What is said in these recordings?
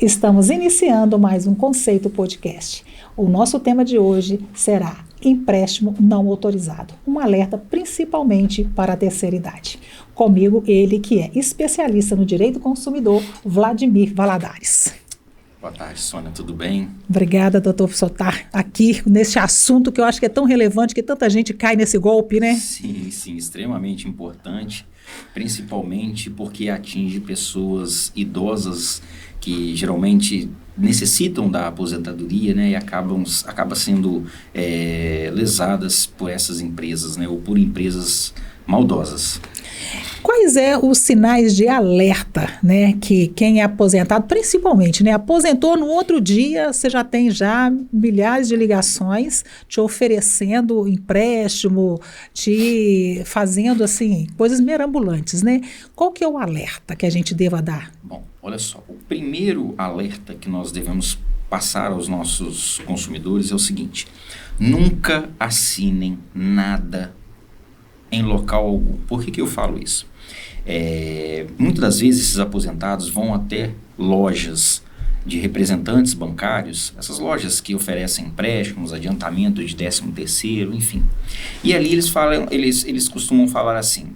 Estamos iniciando mais um Conceito Podcast. O nosso tema de hoje será empréstimo não autorizado, um alerta principalmente para a terceira idade. Comigo, ele que é especialista no direito do consumidor, Vladimir Valadares. Boa tarde, Sônia, tudo bem? Obrigada, doutor, por estar aqui nesse assunto que eu acho que é tão relevante, que tanta gente cai nesse golpe, né? Sim, extremamente importante, principalmente porque atinge pessoas idosas que geralmente necessitam da aposentadoria, né, e acabam sendo lesadas por essas empresas, né, ou por empresas maldosas. Quais são os sinais de alerta, né, que quem é aposentado, principalmente, né, aposentou no outro dia, você já tem milhares de ligações te oferecendo empréstimo, te fazendo, assim, coisas mirabolantes, né? Qual que é o alerta que a gente deva dar? Bom, olha só, o primeiro alerta que nós devemos passar aos nossos consumidores é o seguinte: nunca assinem nada em local algum. Por que eu falo isso? Muitas das vezes esses aposentados vão até lojas de representantes bancários, essas lojas que oferecem empréstimos, adiantamento de 13º, enfim. E ali eles costumam falar assim,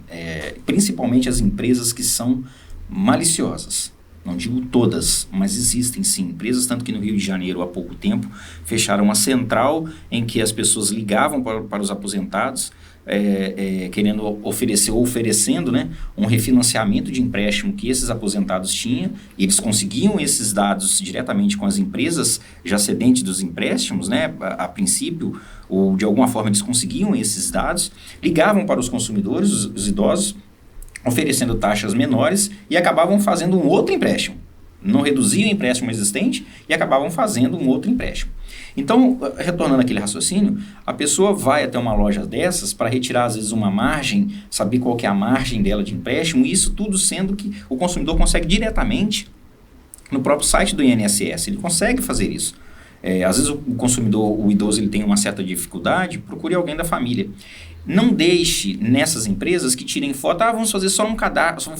principalmente as empresas que são maliciosas. Não digo todas, mas existem sim empresas, tanto que no Rio de Janeiro há pouco tempo fecharam uma central em que as pessoas ligavam para os aposentados querendo oferecer ou oferecendo, né, um refinanciamento de empréstimo que esses aposentados tinham. Eles conseguiam esses dados diretamente com as empresas já cedentes dos empréstimos, né, a princípio, ou de alguma forma eles conseguiam esses dados, ligavam para os consumidores, os idosos, oferecendo taxas menores e acabavam fazendo um outro empréstimo. Não reduziam o empréstimo existente e acabavam fazendo um outro empréstimo. Então, retornando àquele raciocínio, a pessoa vai até uma loja dessas para retirar, às vezes, uma margem, saber qual que é a margem dela de empréstimo, e isso tudo sendo que o consumidor consegue diretamente no próprio site do INSS, ele consegue fazer isso. Às vezes o consumidor, o idoso, ele tem uma certa dificuldade, procure alguém da família. Não deixe nessas empresas que tirem foto, vamos fazer só um cadastro,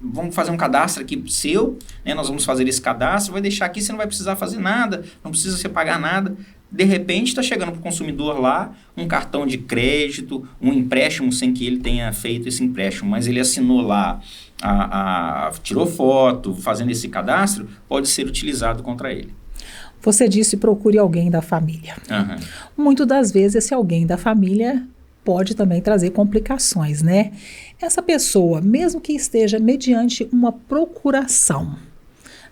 vamos fazer um cadastro aqui seu, né, nós vamos fazer esse cadastro, vai deixar aqui, você não vai precisar fazer nada, não precisa você pagar nada. De repente está chegando para o consumidor lá um cartão de crédito, um empréstimo sem que ele tenha feito esse empréstimo, mas ele assinou lá, tirou foto, fazendo esse cadastro, pode ser utilizado contra ele. Você disse procure alguém da família. Uhum. Muitas das vezes esse alguém da família pode também trazer complicações, né? Essa pessoa, mesmo que esteja mediante uma procuração,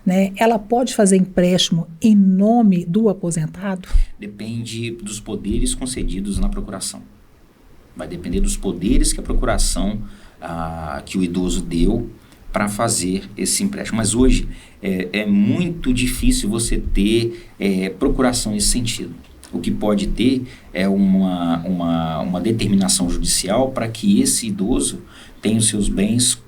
né, ela pode fazer empréstimo em nome do aposentado? Depende dos poderes concedidos na procuração. Vai depender dos poderes que a procuração, que o idoso deu para fazer esse empréstimo. Mas hoje é muito difícil você ter procuração nesse sentido. O que pode ter é uma determinação judicial para que esse idoso tenha os seus bens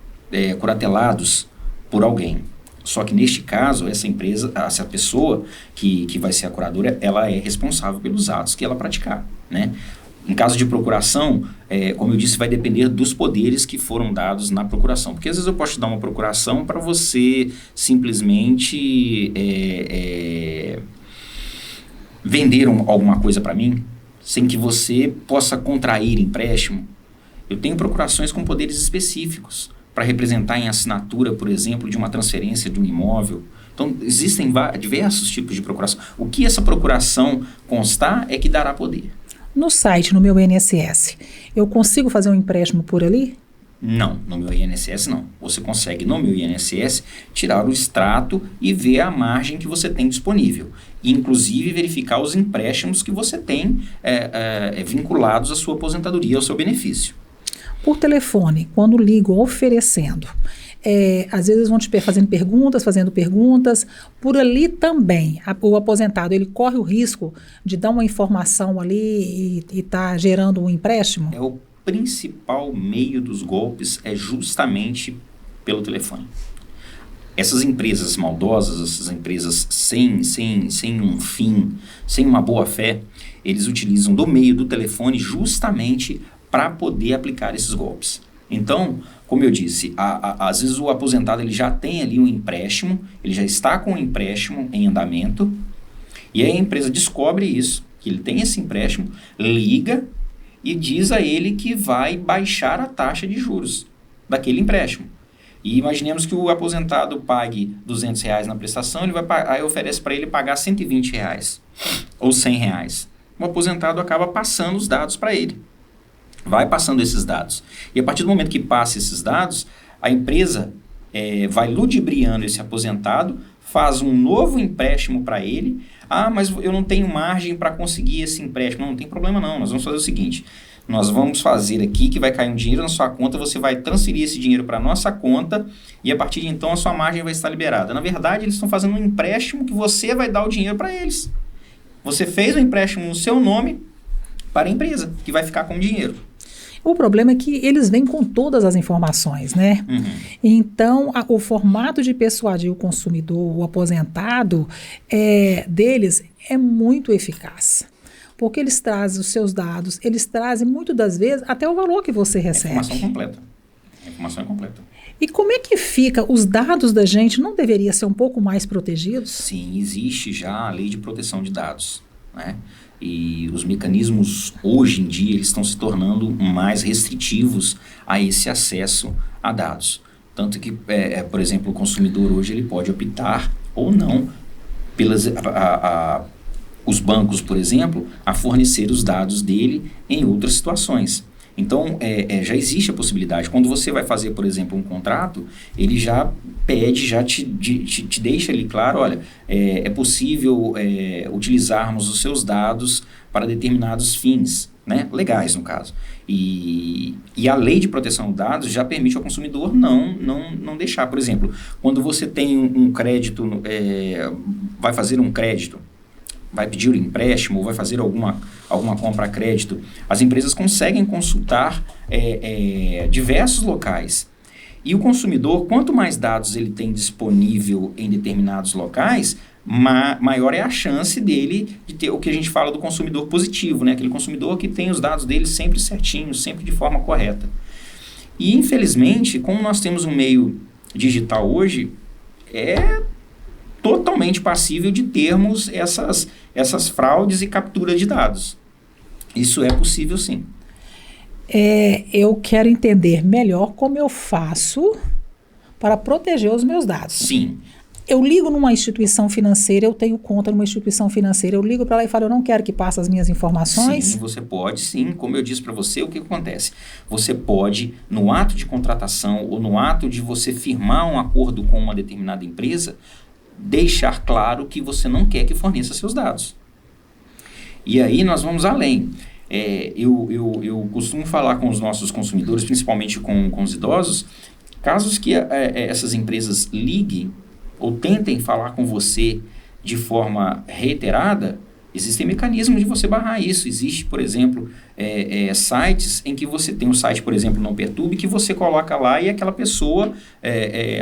curatelados por alguém. Só que neste caso, essa pessoa que vai ser a curadora, ela é responsável pelos atos que ela praticar, né? Em caso de procuração, como eu disse, vai depender dos poderes que foram dados na procuração. Porque às vezes eu posso te dar uma procuração para você simplesmente vender alguma coisa para mim, sem que você possa contrair empréstimo. Eu tenho procurações com poderes específicos para representar em assinatura, por exemplo, de uma transferência de um imóvel. Então, existem diversos tipos de procuração. O que essa procuração constar é que dará poder. No site, no meu INSS, eu consigo fazer um empréstimo por ali? Não, no meu INSS não. Você consegue, no meu INSS, tirar o extrato e ver a margem que você tem disponível. E, inclusive, verificar os empréstimos que você tem vinculados à sua aposentadoria, ao seu benefício. Por telefone, quando ligo oferecendo, às vezes vão te fazendo perguntas, por ali também, o aposentado, ele corre o risco de dar uma informação ali e tá gerando um empréstimo? O principal meio dos golpes é justamente pelo telefone. Essas empresas maldosas, essas empresas sem um fim, sem uma boa fé, eles utilizam do meio do telefone justamente para poder aplicar esses golpes. Então, como eu disse, às vezes o aposentado ele já tem ali um empréstimo, ele já está com um empréstimo em andamento, e aí a empresa descobre isso, que ele tem esse empréstimo, liga e diz a ele que vai baixar a taxa de juros daquele empréstimo. E imaginemos que o aposentado pague R$200 na prestação, aí oferece para ele pagar R$120 ou R$100. O aposentado acaba passando os dados para ele. Vai passando esses dados. E a partir do momento que passa esses dados, a empresa vai ludibriando esse aposentado, faz um novo empréstimo para ele. Ah, mas eu não tenho margem para conseguir esse empréstimo. Não tem problema não, nós vamos fazer o seguinte. Nós vamos fazer aqui que vai cair um dinheiro na sua conta, você vai transferir esse dinheiro para a nossa conta e a partir de então a sua margem vai estar liberada. Na verdade, eles estão fazendo um empréstimo que você vai dar o dinheiro para eles. Você fez um empréstimo no seu nome para a empresa, que vai ficar com o dinheiro. O problema é que eles vêm com todas as informações, né? Uhum. Então, o formato de persuadir o consumidor, o aposentado, deles é muito eficaz. Porque eles trazem os seus dados, eles trazem, muitas das vezes, até o valor que você recebe. Informação completa. A informação é completa. E como é que fica? Os dados da gente não deveriam ser um pouco mais protegidos? Sim, existe já a lei de proteção de dados, né? E os mecanismos, hoje em dia, eles estão se tornando mais restritivos a esse acesso a dados. Tanto que, por exemplo, o consumidor hoje ele pode optar ou não pelas... os bancos, por exemplo, a fornecer os dados dele em outras situações. Então, já existe a possibilidade. Quando você vai fazer, por exemplo, um contrato, ele já pede, já te deixa ali claro, olha, é possível utilizarmos os seus dados para determinados fins, né, legais no caso. E a lei de proteção de dados já permite ao consumidor não deixar. Por exemplo, quando você tem um crédito, vai fazer um crédito, vai pedir um empréstimo ou vai fazer alguma compra a crédito, as empresas conseguem consultar diversos locais. E o consumidor, quanto mais dados ele tem disponível em determinados locais, maior é a chance dele de ter o que a gente fala do consumidor positivo, né? Aquele consumidor que tem os dados dele sempre certinhos, sempre de forma correta. E, infelizmente, como nós temos um meio digital hoje, totalmente passível de termos essas fraudes e captura de dados. Isso é possível, sim. Eu quero entender melhor como eu faço para proteger os meus dados. Sim. Eu ligo numa instituição financeira, eu tenho conta numa instituição financeira, eu ligo para lá e falo, eu não quero que passe as minhas informações? Sim, você pode, sim. Como eu disse para você, o que acontece? Você pode, no ato de contratação ou no ato de você firmar um acordo com uma determinada empresa, deixar claro que você não quer que forneça seus dados. E aí nós vamos além. Eu costumo falar com os nossos consumidores, principalmente com os idosos, casos que essas empresas liguem ou tentem falar com você de forma reiterada, existem mecanismos de você barrar isso. Existe, por exemplo, sites em que você tem um site, por exemplo, Não Perturbe, que você coloca lá e aquela pessoa,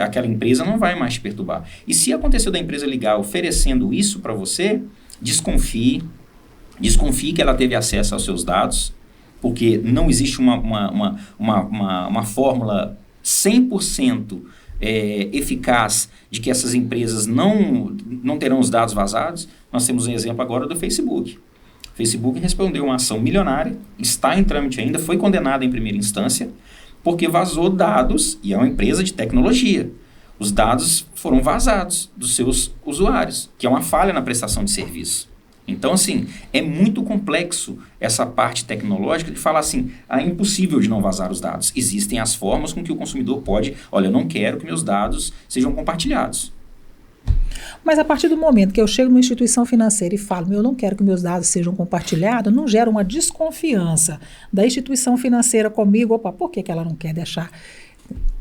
aquela empresa não vai mais te perturbar. E se aconteceu da empresa ligar oferecendo isso para você, desconfie que ela teve acesso aos seus dados, porque não existe uma fórmula 100% eficaz de que essas empresas não terão os dados vazados. Nós temos um exemplo agora do Facebook. O Facebook respondeu uma ação milionária, está em trâmite ainda, foi condenado em primeira instância, porque vazou dados, e é uma empresa de tecnologia. Os dados foram vazados dos seus usuários, que é uma falha na prestação de serviço. Então, assim, é muito complexo essa parte tecnológica de falar assim, é impossível de não vazar os dados. Existem as formas com que o consumidor pode, olha, eu não quero que meus dados sejam compartilhados. Mas a partir do momento que eu chego numa instituição financeira e falo, eu não quero que meus dados sejam compartilhados, não gera uma desconfiança da instituição financeira comigo, opa, por que ela não quer deixar?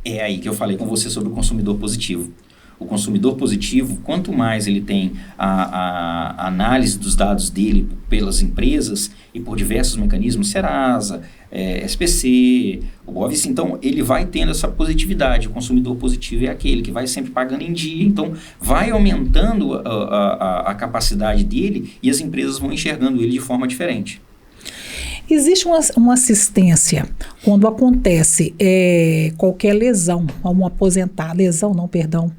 É aí que eu falei com você sobre o consumidor positivo. O consumidor positivo, quanto mais ele tem a análise dos dados dele pelas empresas e por diversos mecanismos, Serasa, SPC, o BOVC, então ele vai tendo essa positividade. O consumidor positivo é aquele que vai sempre pagando em dia, então vai aumentando a capacidade dele e as empresas vão enxergando ele de forma diferente. Existe uma assistência quando acontece qualquer lesão a um aposentado, lesão não, perdão,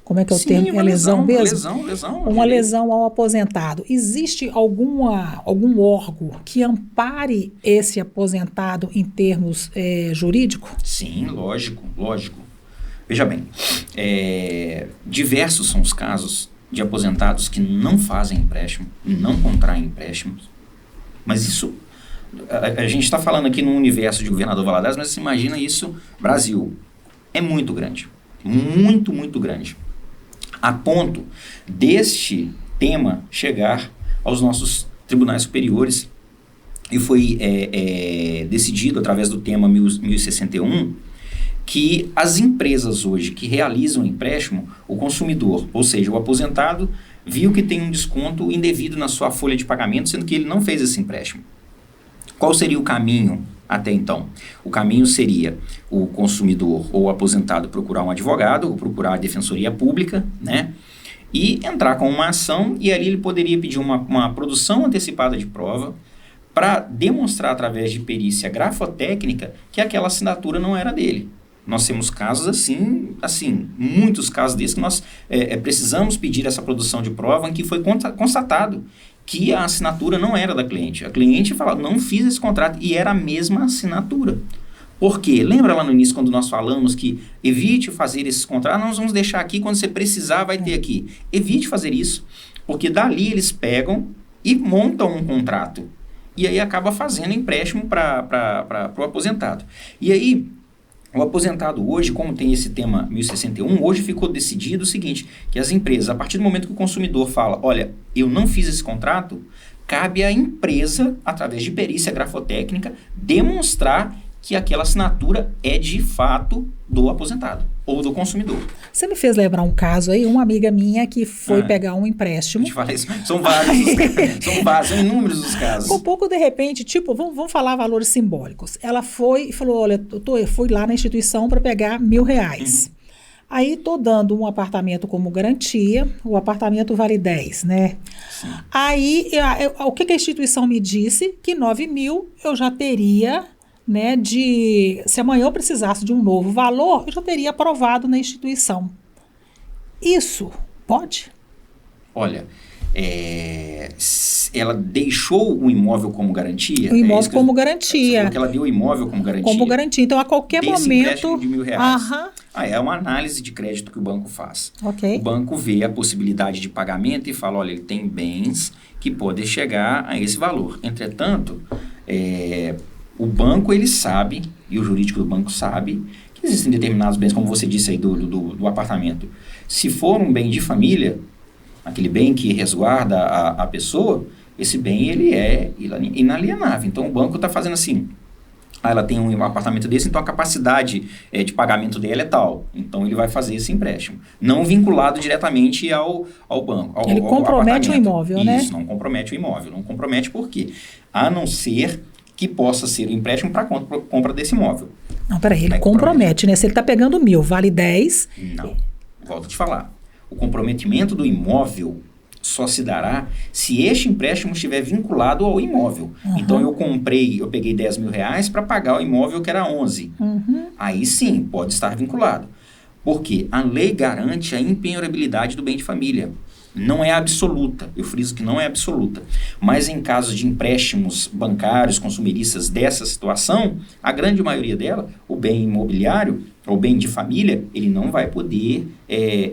como é que é o Sim, termo? uma É lesão mesmo? Lesão. Uma lesão ao aposentado. Existe algum órgão que ampare esse aposentado em termos jurídicos? Sim, lógico. Veja bem, diversos são os casos de aposentados que não fazem empréstimo, não contraem empréstimos, mas isso, a gente está falando aqui no universo de Governador Valadares, mas você imagina isso, Brasil, é muito grande, muito grande, a ponto deste tema chegar aos nossos tribunais superiores, e foi decidido através do tema 1061, que as empresas hoje que realizam empréstimo, o consumidor, ou seja, o aposentado, viu que tem um desconto indevido na sua folha de pagamento, sendo que ele não fez esse empréstimo. Qual seria o caminho até então? O caminho seria o consumidor ou o aposentado procurar um advogado, ou procurar a defensoria pública, né? E entrar com uma ação, e ali ele poderia pedir uma produção antecipada de prova para demonstrar através de perícia grafotécnica que aquela assinatura não era dele. Nós temos casos assim, muitos casos desses que nós precisamos pedir essa produção de prova em que foi constatado que a assinatura não era da cliente. A cliente falava, não fiz esse contrato, e era a mesma assinatura. Por quê? Lembra lá no início quando nós falamos que evite fazer esses contratos, nós vamos deixar aqui, quando você precisar vai ter aqui. Evite fazer isso, porque dali eles pegam e montam um contrato. E aí acaba fazendo empréstimo para o aposentado. E aí, o aposentado hoje, como tem esse tema 1061, hoje ficou decidido o seguinte, que as empresas, a partir do momento que o consumidor fala, olha, eu não fiz esse contrato, cabe à empresa, através de perícia grafotécnica, demonstrar que aquela assinatura é de fato do aposentado ou do consumidor. Você me fez lembrar um caso aí, uma amiga minha que foi pegar um empréstimo. A gente fala isso, são vários, são inúmeros os casos. Um pouco de repente, tipo, vamos falar valores simbólicos. Ela foi e falou, olha, eu fui lá na instituição para pegar R$1.000. Aí estou dando um apartamento como garantia, o apartamento vale 10, né? Sim. Aí, o que a instituição me disse? Que 9.000 eu já teria... né, se amanhã eu precisasse de um novo valor, eu já teria aprovado na instituição. Isso pode? Olha, ela deixou o imóvel como garantia? O imóvel como garantia. Você falou que ela deu o imóvel como garantia? Como garantia. Então, a qualquer desse momento... empréstimo de R$1.000. É uma análise de crédito que o banco faz. Okay. O banco vê a possibilidade de pagamento e fala, olha, ele tem bens que podem chegar a esse valor. Entretanto, o banco, ele sabe, e o jurídico do banco sabe, que existem determinados bens, como você disse aí do apartamento. Se for um bem de família, aquele bem que resguarda a pessoa, esse bem, ele é inalienável. Então, o banco está fazendo assim, ela tem um apartamento desse, então a capacidade de pagamento dela é tal. Então, ele vai fazer esse empréstimo. Não vinculado diretamente ao banco. Ele compromete o imóvel, né? Isso, não compromete o imóvel. Não compromete por quê? A não ser... que possa ser o empréstimo para compra desse imóvel. Não, peraí, ele compromete, né? Se ele está pegando 1.000, vale 10... Não, volto a te falar. O comprometimento do imóvel só se dará se este empréstimo estiver vinculado ao imóvel. Então, eu peguei R$10.000 para pagar o imóvel que era 11. Aí sim, pode estar vinculado. Porque a lei garante a impenhorabilidade do bem de família. Não é absoluta, eu friso que não é absoluta, mas em casos de empréstimos bancários, consumeristas dessa situação, a grande maioria dela, o bem imobiliário, ou bem de família, ele não vai poder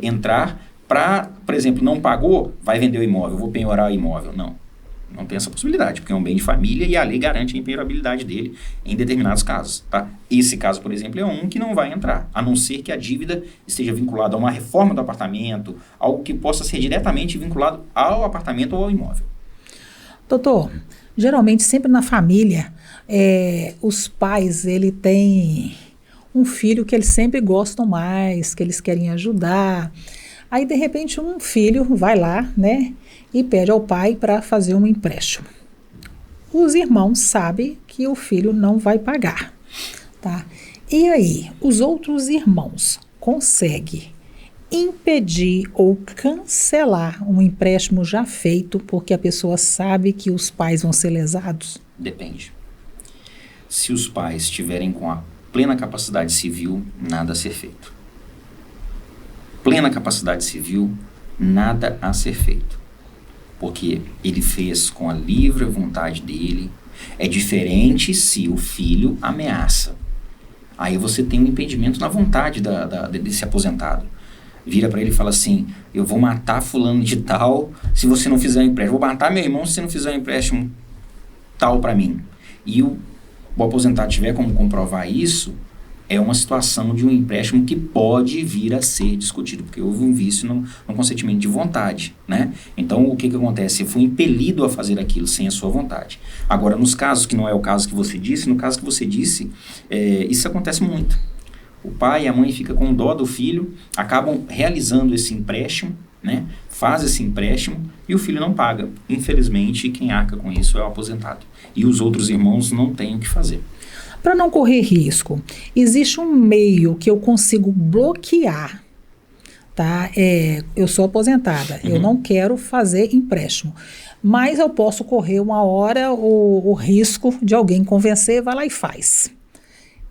entrar para, por exemplo, não pagou, vai vender o imóvel, vou penhorar o imóvel. Não tem essa possibilidade, porque é um bem de família e a lei garante a impenhorabilidade dele em determinados casos, tá? Esse caso, por exemplo, é um que não vai entrar, a não ser que a dívida esteja vinculada a uma reforma do apartamento, algo que possa ser diretamente vinculado ao apartamento ou ao imóvel. Doutor, geralmente sempre na família, os pais, ele tem um filho que eles sempre gostam mais, que eles querem ajudar. Aí, de repente, um filho vai lá, né, e pede ao pai para fazer um empréstimo. Os irmãos sabem que o filho não vai pagar, tá? E aí, os outros irmãos conseguem impedir ou cancelar um empréstimo já feito porque a pessoa sabe que os pais vão ser lesados? Depende. Se os pais estiverem com a plena capacidade civil, nada a ser feito. Plena capacidade civil, nada a ser feito. Porque ele fez com a livre vontade dele. É diferente se o filho ameaça. Aí você tem um impedimento na vontade desse aposentado. Vira para ele e fala assim, eu vou matar fulano de tal se você não fizer um empréstimo. Vou matar meu irmão se você não fizer um empréstimo tal para mim. E o aposentado tiver como comprovar isso, é uma situação de um empréstimo que pode vir a ser discutido, porque houve um vício no consentimento de vontade, né? Então, o que acontece? Ele foi impelido a fazer aquilo sem a sua vontade. Agora, nos casos que não é o caso que você disse, no caso que você disse, isso acontece muito. O pai e a mãe ficam com dó do filho, acabam realizando esse empréstimo, né? Faz esse empréstimo e o filho não paga. Infelizmente, quem arca com isso é o aposentado. E os outros irmãos não têm o que fazer. Para não correr risco, existe um meio que eu consigo bloquear, tá? Eu sou aposentada, eu não quero fazer empréstimo, mas eu posso correr uma hora o risco de alguém convencer, vai lá e faz.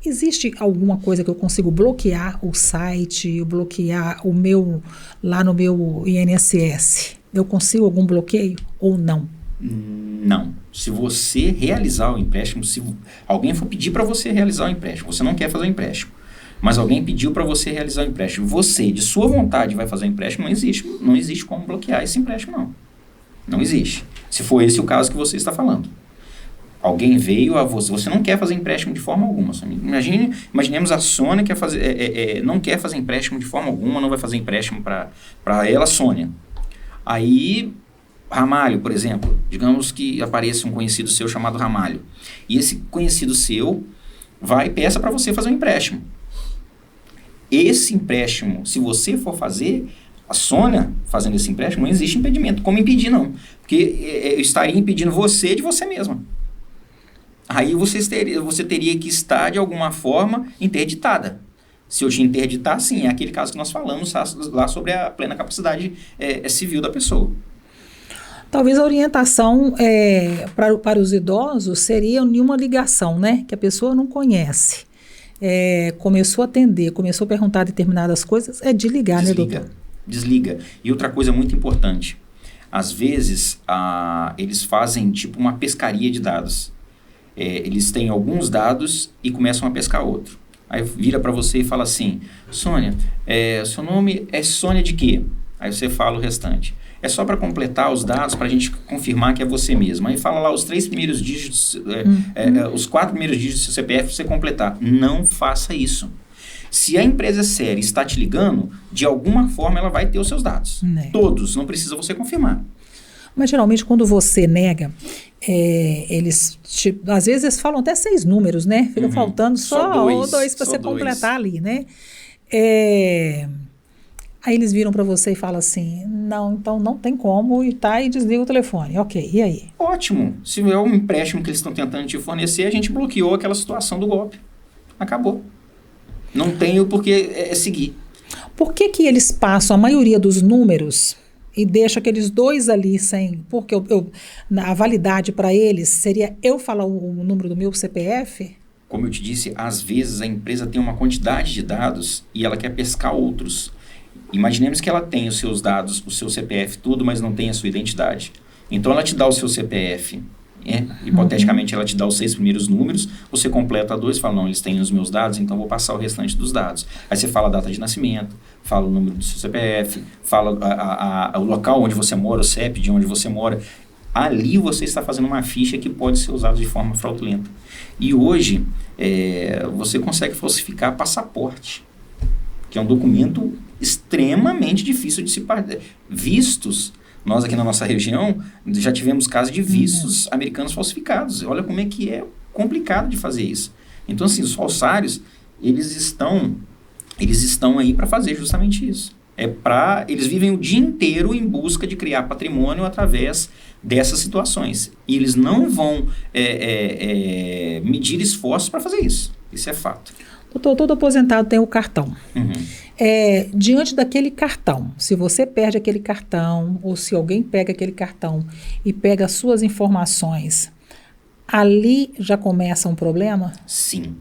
Existe alguma coisa que eu consigo bloquear o site, bloquear o meu, lá no meu INSS? Eu consigo algum bloqueio ou não? Não. Se você realizar o empréstimo, se alguém for pedir para você realizar o empréstimo, você não quer fazer o empréstimo, mas alguém pediu para você realizar o empréstimo, você, de sua vontade, vai fazer o empréstimo, não existe como bloquear esse empréstimo, não. Não existe. Se for esse o caso que você está falando. Alguém veio a você não quer fazer empréstimo de forma alguma. Imaginemos a Sônia não quer fazer empréstimo de forma alguma, não vai fazer empréstimo para ela, Sônia. Aí, Ramalho, por exemplo, digamos que apareça um conhecido seu chamado Ramalho. E esse conhecido seu vai e peça para você fazer um empréstimo. Esse empréstimo, se você for fazer, a Sônia fazendo esse empréstimo, não existe impedimento. Como impedir, não? Porque eu estaria impedindo você de você mesma. Aí você teria que estar, de alguma forma, interditada. Se eu te interditar, sim, é aquele caso que nós falamos lá sobre a plena capacidade civil da pessoa. Talvez a orientação para os idosos seria nenhuma ligação, né? Que a pessoa não conhece. Começou a atender, começou a perguntar determinadas coisas, desligar, né, doutor? Desliga. E outra coisa muito importante, às vezes eles fazem tipo uma pescaria de dados. Eles têm alguns dados e começam a pescar outro. Aí vira para você e fala assim, Sônia, seu nome é Sônia de quê? Aí você fala o restante. É só para completar os dados, para a gente confirmar que é você mesmo. Aí fala lá os 3 primeiros dígitos, os 4 primeiros dígitos do seu CPF para você completar. Não faça isso. Se a empresa séria está te ligando, de alguma forma ela vai ter os seus dados. Todos, não precisa você confirmar. Mas geralmente quando você nega, às vezes eles falam até 6 números, né? Fica faltando só 2 para você completar ali, né? Aí eles viram para você e falam assim, não, então não tem como, e desliga o telefone. Ok, e aí? Ótimo. Se é um empréstimo que eles estão tentando te fornecer, a gente bloqueou aquela situação do golpe. Acabou. Não tem o porquê seguir. Por que eles passam a maioria dos números e deixam aqueles 2 ali sem... Porque a validade para eles seria eu falar o número do meu CPF? Como eu te disse, às vezes a empresa tem uma quantidade de dados e ela quer pescar outros. Imaginemos que ela tem os seus dados, o seu CPF, tudo, mas não tem a sua identidade. Então, ela te dá o seu CPF, hipoteticamente, ela te dá os 6 primeiros números, você completa 2, fala, não, eles têm os meus dados, então vou passar o restante dos dados. Aí você fala a data de nascimento, fala o número do seu CPF, fala o local onde você mora, o CEP de onde você mora. Ali você está fazendo uma ficha que pode ser usada de forma fraudulenta. E hoje, você consegue falsificar passaporte, que é um documento extremamente difícil de se vistos. Nós aqui na nossa região já tivemos casos de vistos americanos falsificados. Olha como é que é complicado de fazer isso. Então, assim, os falsários, eles estão aí para fazer justamente isso. Eles vivem o dia inteiro em busca de criar patrimônio através dessas situações. E eles não vão medir esforços para fazer isso. Isso é fato. Doutor, todo aposentado tem o cartão. Diante daquele cartão, se você perde aquele cartão, ou se alguém pega aquele cartão e pega as suas informações, Ali já começa um problema? Sim.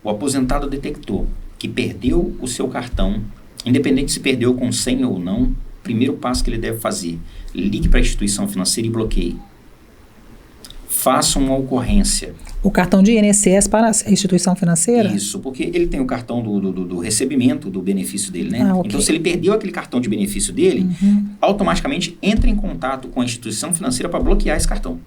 O aposentado detectou que perdeu o seu cartão, independente se perdeu com senha ou não, primeiro passo que ele deve fazer, ligue para a instituição financeira e bloqueie. Faça uma ocorrência. O cartão de INSS para a instituição financeira? Isso, porque ele tem o cartão do recebimento do benefício dele, né? Okay. Então, se ele perdeu aquele cartão de benefício dele, automaticamente entra em contato com a instituição financeira para bloquear esse cartão,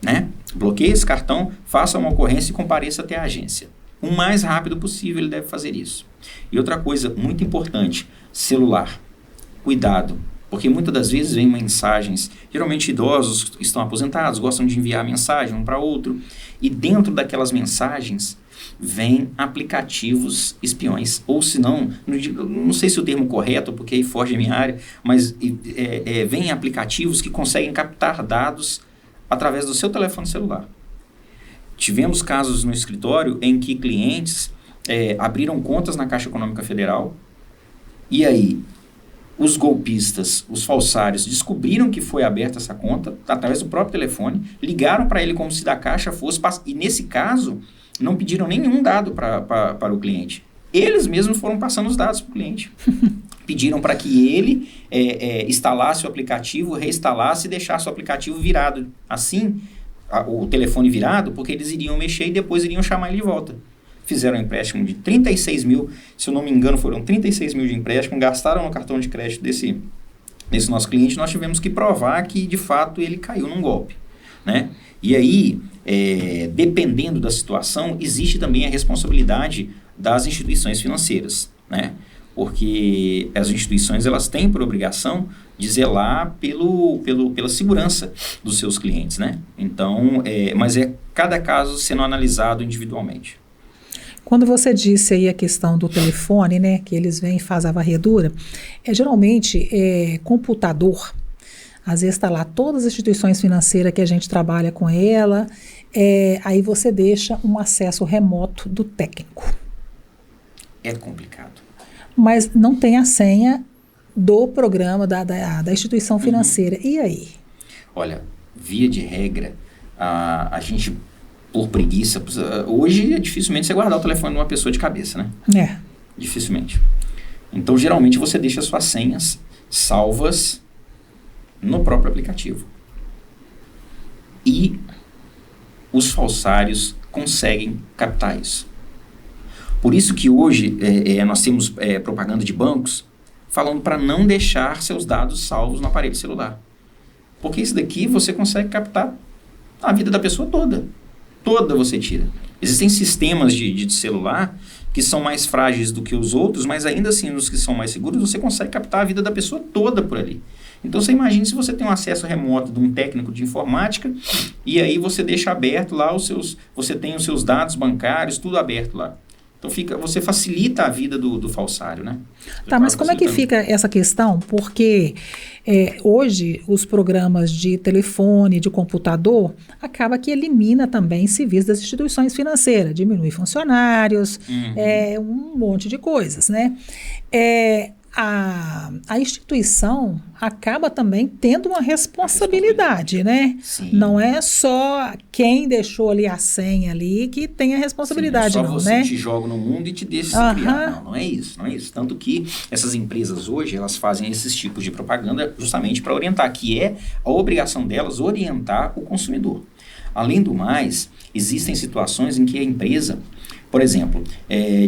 né? Bloqueie esse cartão, faça uma ocorrência e compareça até a agência. O mais rápido possível ele deve fazer isso. E outra coisa muito importante, celular. Cuidado, porque muitas das vezes vem mensagens, geralmente idosos estão aposentados, gostam de enviar mensagem um para outro, e dentro daquelas mensagens vem aplicativos espiões, ou se não, não sei se o termo correto, porque aí foge a minha área, mas vem aplicativos que conseguem captar dados através do seu telefone celular. Tivemos casos no escritório em que clientes abriram contas na Caixa Econômica Federal e aí os golpistas, os falsários, descobriram que foi aberta essa conta através do próprio telefone, ligaram para ele como se da Caixa fosse, e nesse caso não pediram nenhum dado para o cliente. Eles mesmos foram passando os dados para o cliente. Pediram para que ele instalasse o aplicativo, reinstalasse e deixasse o aplicativo virado. Assim, o telefone virado, porque eles iriam mexer e depois iriam chamar ele de volta. Fizeram um empréstimo de 36 mil, se eu não me engano foram 36 mil de empréstimo, gastaram no cartão de crédito desse nosso cliente, nós tivemos que provar que de fato ele caiu num golpe, né? E aí, dependendo da situação, existe também a responsabilidade das instituições financeiras, né? Porque as instituições elas têm por obrigação de zelar pela segurança dos seus clientes, né? Então, mas cada caso sendo analisado individualmente. Quando você disse aí a questão do telefone, né, que eles vêm e fazem a varredura, geralmente computador, às vezes está lá todas as instituições financeiras que a gente trabalha com ela, aí você deixa um acesso remoto do técnico. É complicado. Mas não tem a senha do programa da instituição financeira. E aí? Olha, via de regra, a gente, por preguiça, hoje dificilmente você guardar o telefone de uma pessoa de cabeça, né? Dificilmente. Então, geralmente, você deixa suas senhas salvas no próprio aplicativo. E os falsários conseguem captar isso. Por isso que hoje nós temos propaganda de bancos falando para não deixar seus dados salvos no aparelho celular. Porque isso daqui você consegue captar a vida da pessoa toda. Toda você tira. Existem sistemas de celular que são mais frágeis do que os outros, mas ainda assim, nos que são mais seguros, você consegue captar a vida da pessoa toda por ali. Então, você imagine se você tem um acesso remoto de um técnico de informática e aí você deixa aberto lá você tem os seus dados bancários, tudo aberto lá. Então, você facilita a vida do falsário, né? Tá, mas como é que fica essa questão? Porque hoje os programas de telefone, de computador, acaba que elimina também civis das instituições financeiras, diminui funcionários, um monte de coisas, né? A instituição acaba também tendo uma responsabilidade, né? Sim. Não é só quem deixou ali a senha ali que tem a responsabilidade, sim, não, você né? te joga no mundo e te deixa se criar. Não é isso. Tanto que essas empresas hoje, elas fazem esses tipos de propaganda justamente para orientar, que é a obrigação delas orientar o consumidor. Além do mais, existem situações em que a empresa, por exemplo,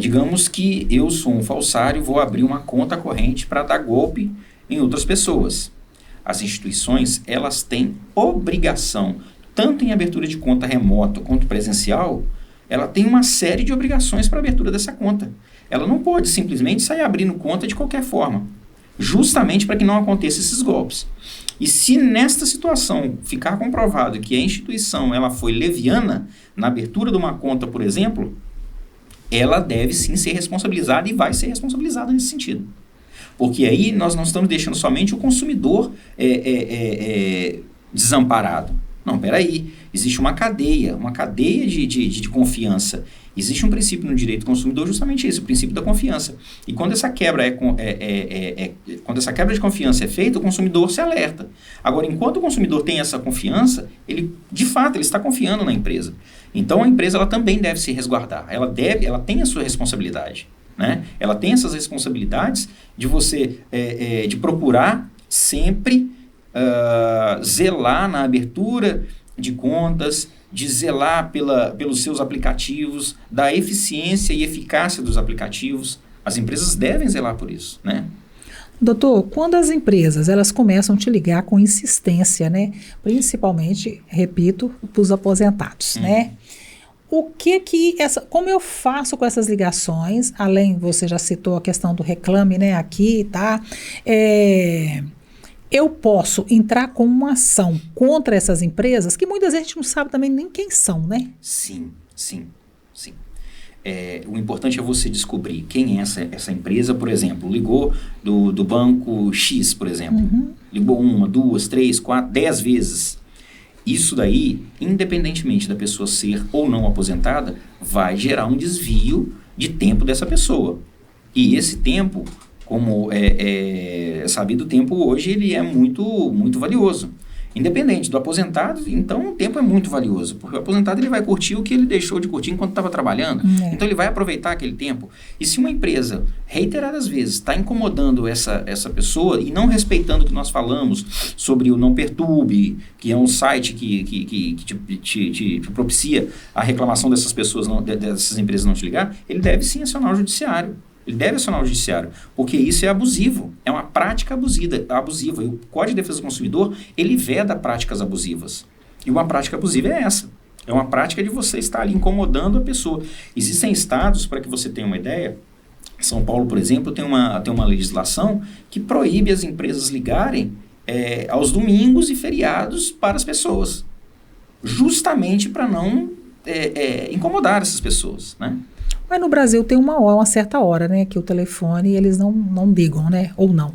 digamos que eu sou um falsário e vou abrir uma conta corrente para dar golpe em outras pessoas. As instituições, elas têm obrigação, tanto em abertura de conta remota quanto presencial, ela tem uma série de obrigações para a abertura dessa conta. Ela não pode simplesmente sair abrindo conta de qualquer forma, justamente para que não aconteçam esses golpes. E se nesta situação ficar comprovado que a instituição ela foi leviana na abertura de uma conta, por exemplo, ela deve sim ser responsabilizada e vai ser responsabilizada nesse sentido. Porque aí nós não estamos deixando somente o consumidor desamparado. Não, peraí, existe uma cadeia de confiança. Existe um princípio no direito do consumidor, justamente esse, o princípio da confiança. E quando essa quebra quando essa quebra de confiança é feita, o consumidor se alerta. Agora, enquanto o consumidor tem essa confiança, ele, de fato, ele está confiando na empresa. Então, a empresa ela também deve se resguardar. Ela tem a sua responsabilidade, né? Ela tem essas responsabilidades de você, de procurar sempre zelar na abertura de contas, de zelar pelos seus aplicativos, da eficiência e eficácia dos aplicativos. As empresas devem zelar por isso, né? Doutor, quando as empresas elas começam a te ligar com insistência, né? Principalmente, repito, para os aposentados, né? Como eu faço com essas ligações, além, você já citou a questão do reclame, né, aqui, tá? Eu posso entrar com uma ação contra essas empresas, que muitas vezes a gente não sabe também nem quem são, né? Sim. O importante é você descobrir quem é essa empresa, por exemplo, ligou do banco X, por exemplo. Ligou 1, 2, 3, 4, 10 vezes. Isso daí, independentemente da pessoa ser ou não aposentada, vai gerar um desvio de tempo dessa pessoa. E esse tempo, como é sabido, o tempo hoje ele é muito, muito valioso. Independente do aposentado, então o tempo é muito valioso, porque o aposentado ele vai curtir o que ele deixou de curtir enquanto estava trabalhando, então ele vai aproveitar aquele tempo. E se uma empresa, reiteradas vezes, está incomodando essa pessoa e não respeitando o que nós falamos sobre o Não Perturbe, que é um site que te propicia a reclamação dessas pessoas, dessas empresas não te ligar, ele deve sim acionar o judiciário. Ele deve acionar o judiciário, porque isso é abusivo, é uma prática abusiva. E o Código de Defesa do Consumidor, ele veda práticas abusivas. E uma prática abusiva é essa. É uma prática de você estar ali incomodando a pessoa. Existem estados, para que você tenha uma ideia, São Paulo, por exemplo, tem uma legislação que proíbe as empresas ligarem aos domingos e feriados para as pessoas, justamente para não incomodar essas pessoas, né? Mas no Brasil tem uma certa hora, né, que o telefone eles não ligam, né, ou não.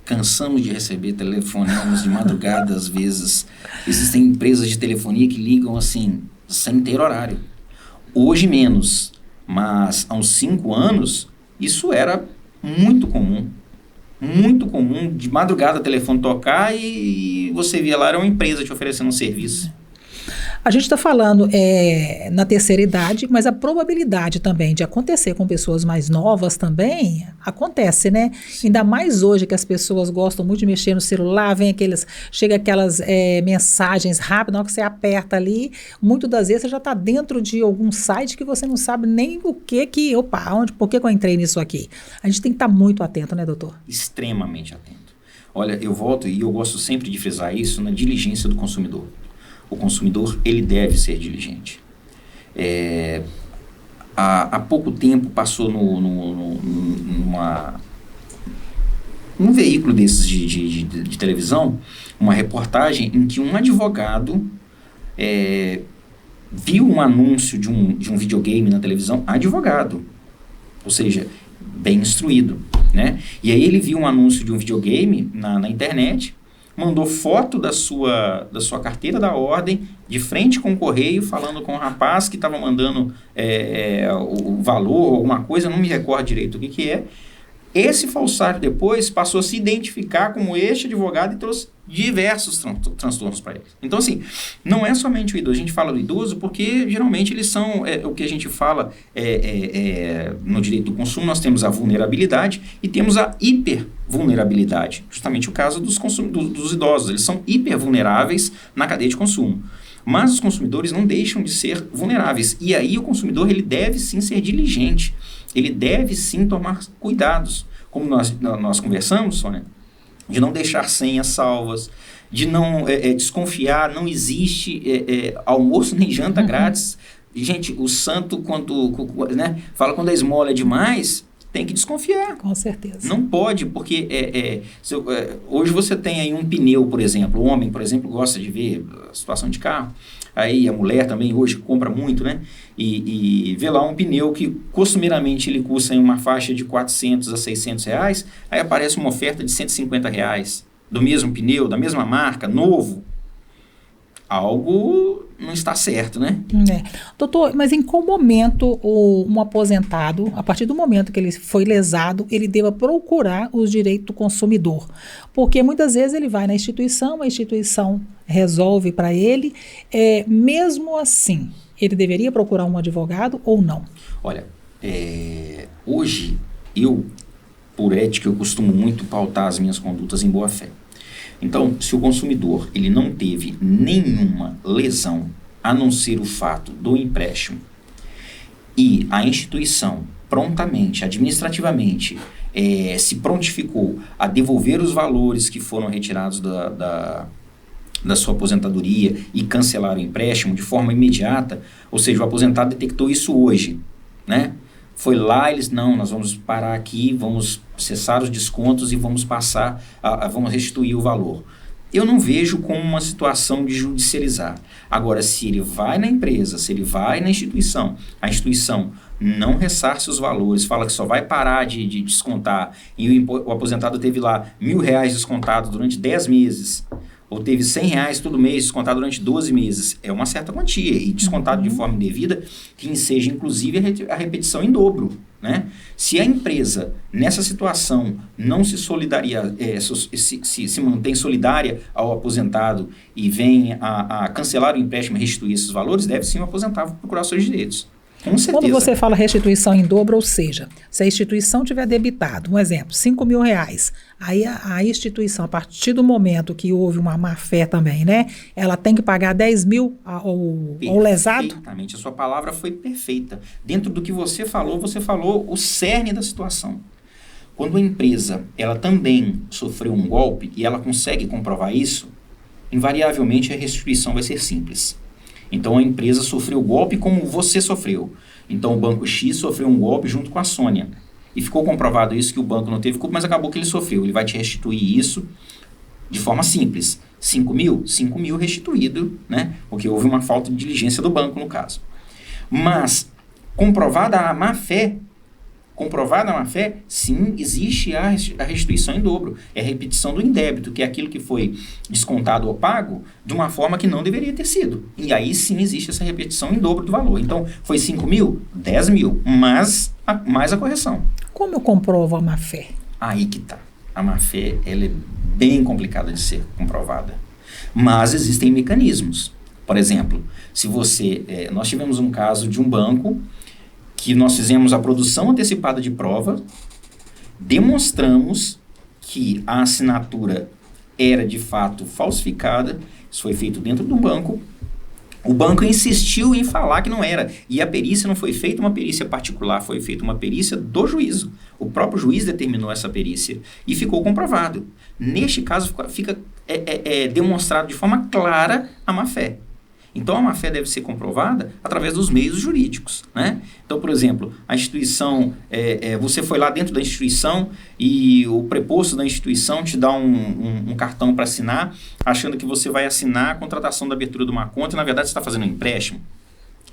Cansamos de receber telefonemas de madrugada, às vezes. Existem empresas de telefonia que ligam, assim, sem ter horário. Hoje menos, mas há uns 5 anos, isso era muito comum. Muito comum, de madrugada o telefone tocar e você via lá, era uma empresa te oferecendo um serviço. A gente está falando na terceira idade, mas a probabilidade também de acontecer com pessoas mais novas também acontece, né? Ainda mais hoje que as pessoas gostam muito de mexer no celular, chega aquelas mensagens rápidas, na hora que você aperta ali, muitas das vezes você já está dentro de algum site que você não sabe nem por que eu entrei nisso aqui. A gente tem que estar muito atento, né, doutor? Extremamente atento. Olha, eu volto e eu gosto sempre de frisar isso na diligência do consumidor. O consumidor, ele deve ser diligente. Há pouco tempo passou num veículo desses de televisão, uma reportagem em que um advogado viu um anúncio de um videogame na televisão, advogado, ou seja, bem instruído, né? E aí ele viu um anúncio de um videogame na internet, mandou foto da sua carteira da ordem, de frente com o correio, falando com o rapaz que estava mandando o valor, alguma coisa, não me recordo direito o que é. Esse falsário depois passou a se identificar como este advogado e trouxe diversos transtornos para ele. Então, assim, não é somente o idoso. A gente fala do idoso porque, geralmente, eles são o que a gente fala no direito do consumo. Nós temos a vulnerabilidade e temos a hipervulnerabilidade. Justamente o caso dos idosos. Eles são hipervulneráveis na cadeia de consumo. Mas os consumidores não deixam de ser vulneráveis. E aí o consumidor ele deve sim ser diligente. Ele deve sim tomar cuidados. Como nós conversamos, Sônia, de não deixar senhas salvas, de não desconfiar, não existe almoço nem janta grátis. Gente, o santo, fala quando a esmola é demais, tem que desconfiar. Com certeza. Não pode, porque hoje você tem aí um pneu, por exemplo. O homem, por exemplo, gosta de ver a situação de carro. Aí a mulher também hoje compra muito, né? E vê lá um pneu que costumeiramente ele custa em uma faixa de 400 a 600 reais. Aí aparece uma oferta de 150 reais do mesmo pneu, da mesma marca, novo. algo não está certo, né? Doutor, mas em qual momento um aposentado, a partir do momento que ele foi lesado, ele deva procurar os direitos do consumidor? Porque muitas vezes ele vai na instituição, a instituição resolve para ele, mesmo assim, ele deveria procurar um advogado ou não? Olha, hoje eu, por ética, eu costumo muito pautar as minhas condutas em boa fé. Então, se o consumidor ele não teve nenhuma lesão, a não ser o fato do empréstimo, e a instituição prontamente, administrativamente, se prontificou a devolver os valores que foram retirados da sua aposentadoria e cancelar o empréstimo de forma imediata, ou seja, o aposentado detectou isso hoje, né? Foi lá, nós vamos parar aqui, vamos cessar os descontos e vamos vamos restituir o valor. Eu não vejo como uma situação de judicializar. Agora, se ele vai na empresa, se ele vai na instituição, a instituição não ressarce os valores, fala que só vai parar de descontar, e o aposentado teve lá R$1.000 descontado durante 10 meses, ou teve R$100 todo mês descontado durante 12 meses, é uma certa quantia, e descontado de forma indevida, que enseja inclusive a repetição em dobro, né? Se a empresa, nessa situação, não se solidaria, se mantém solidária ao aposentado e vem a cancelar o empréstimo e restituir esses valores, deve sim o aposentado procurar seus direitos. Com certeza. Quando você fala restituição em dobro, ou seja, se a instituição tiver debitado, um exemplo, R$5.000, aí a instituição, a partir do momento que houve uma má-fé também, né, ela tem que pagar 10 mil ao lesado? Perfeitamente, a sua palavra foi perfeita. Dentro do que você falou o cerne da situação. Quando a empresa, ela também sofreu um golpe e ela consegue comprovar isso, invariavelmente a restituição vai ser simples. Então, a empresa sofreu o golpe como você sofreu. Então, o banco X sofreu um golpe junto com a Sônia. E ficou comprovado isso, que o banco não teve culpa, mas acabou que ele sofreu. Ele vai te restituir isso de forma simples. 5 mil? 5 mil restituído, né? Porque houve uma falta de diligência do banco, no caso. Mas, comprovada a má-fé, sim, existe a restituição em dobro. É a repetição do indébito, que é aquilo que foi descontado ou pago de uma forma que não deveria ter sido. E aí sim existe essa repetição em dobro do valor. Então, foi 5 mil? 10 mil, mais a correção. Como eu comprovo a má-fé? Aí que tá. A má-fé, ela é bem complicada de ser comprovada. Mas existem mecanismos. Por exemplo, se nós tivemos um caso de um banco que nós fizemos a produção antecipada de prova, demonstramos que a assinatura era de fato falsificada, isso foi feito dentro do banco, o banco insistiu em falar que não era, e a perícia não foi feita uma perícia particular, foi feita uma perícia do juízo. O próprio juiz determinou essa perícia e ficou comprovado. Neste caso, fica demonstrado de forma clara a má-fé. Então, a má-fé deve ser comprovada através dos meios jurídicos, né? Então, por exemplo, a instituição, você foi lá dentro da instituição e o preposto da instituição te dá um cartão para assinar, achando que você vai assinar a contratação da abertura de uma conta e, na verdade, você está fazendo um empréstimo.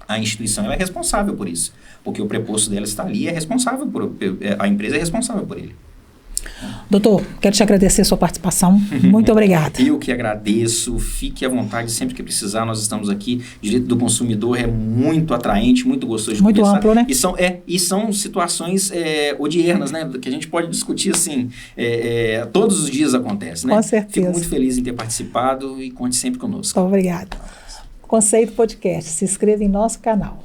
A instituição ela é responsável por isso, porque o preposto dela está ali, a empresa é responsável por ele. Doutor, quero te agradecer a sua participação. Muito obrigada. Eu que agradeço. Fique à vontade sempre que precisar. Nós estamos aqui. Direito do consumidor é muito atraente, muito gostoso de muito conversar. Amplo, né? E são situações odiernas, né? Que a gente pode discutir assim. Todos os dias acontece, né? Com certeza. Fico muito feliz em ter participado e conte sempre conosco. Obrigada. Conceito Podcast. Se inscreva em nosso canal.